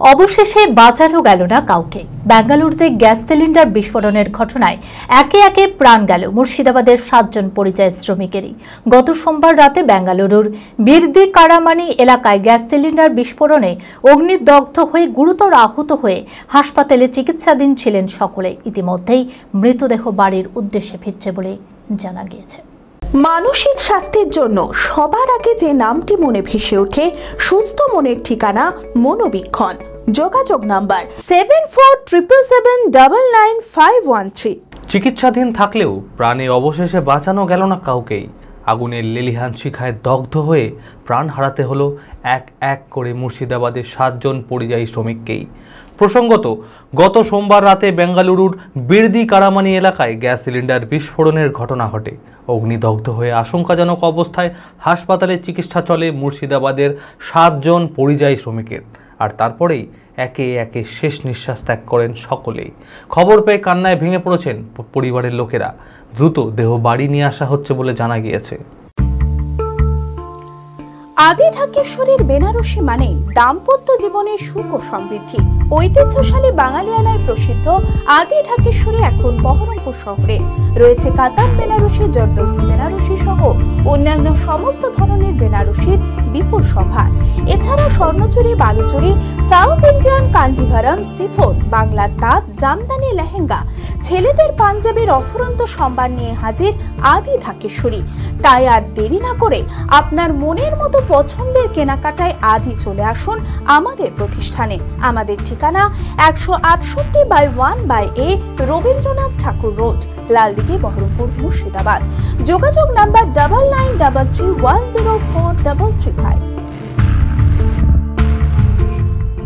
অবশেষে বাঁচানো গেল না কাউকে। বেঙ্গালুরুতে গ্যাস সিলিন্ডার বিস্ফোরণের ঘটনায় একে একে প্রাণ গেল মুর্শিদাবাদের 7 জন পরিযায়ী শ্রমিকেরই। গত সোমবার রাতে বেঙ্গালুরুর বিরদি কারামানি এলাকায় গ্যাস সিলিন্ডার বিস্ফোরণে অগ্নিদগ্ধ হয়ে গুরুতর আহত হয়ে হাসপাতালে চিকিৎসাধীন ছিলেন সকলে। ইতিমধ্যেই মৃতদেহ বাড়ির উদ্দেশ্যে ফিরছে বলে জানা গিয়েছে। মানসিক স্বাস্থ্যের জন্য সবার আগে যে নামটি মনে ভেসে ওঠে, সুস্থ মনের ঠিকানা মনোবীক্ষণ। যোগাযোগ নাম্বার 7477799513। চিকিৎসাধীন থাকলেও প্রাণে অবশেষে বাঁচানো গেল না কাউকেই। আগুনের লেলিহান শিখায় দগ্ধ হয়ে প্রাণ হারাতে হলো এক এক করে মুর্শিদাবাদের 7 জন পরিযায়ী শ্রমিককেই। প্রসঙ্গত, গত সোমবার রাতে বেঙ্গালুরুর বিরদি কারামানি এলাকায় গ্যাস সিলিন্ডার বিস্ফোরণের ঘটনা ঘটে। অগ্নিদগ্ধ হয়ে আশঙ্কাজনক অবস্থায় হাসপাতালে চিকিৎসা চলে মুর্শিদাবাদের 7 জন পরিযায়ী শ্রমিকের। আর তারপরেই একে একে শেষ নিঃশ্বাস ত্যাগ করেন সকলেই। খবর পেয়ে কান্নায় ভেঙে পড়েছেন পরিবারের লোকেরা। দ্রুত দেহ বাড়ি নিয়ে আসা হচ্ছে বলে জানা গিয়েছে। আদি ঢাকেশ্বরীর বেনারসি মানেই দাম্পত্য জীবনের সুখ ও সমৃদ্ধি। ঐতিহ্যশালী বাঙালিয়ানায় প্রসিদ্ধ আদি ঢাকেশ্বরী এখন বহরমপুর শহরে রয়েছে। কাতার বেনারসি, জরদৌসি বেনারসি সহ অন্যান্য সমস্ত ধরনের বেনারসির বিপুল সম্ভার। এছাড়া Swarnachuri, Baluchari, south Indian Kanjivaram, chiffon, বাংলা তাঁত, জামদানি, লেহেঙ্গা, ছেলেদের পাঞ্জাবের অফুরন্ত সম্ভার নিয়ে হাজির আদি ঢাকেশ্বরী। তাই আর দেরি না করে আপনার মনের মতো পছন্দের কেনাকাটায় আজই চলে আসুন আমাদের প্রতিষ্ঠানে। আমাদের ঠিকানা 168/1/A রবীন্দ্রনাথ ঠাকুর রোড, লালদিঘি, বহরমপুর, মুর্শিদাবাদ। যোগাযোগ নাম্বার 9933104335।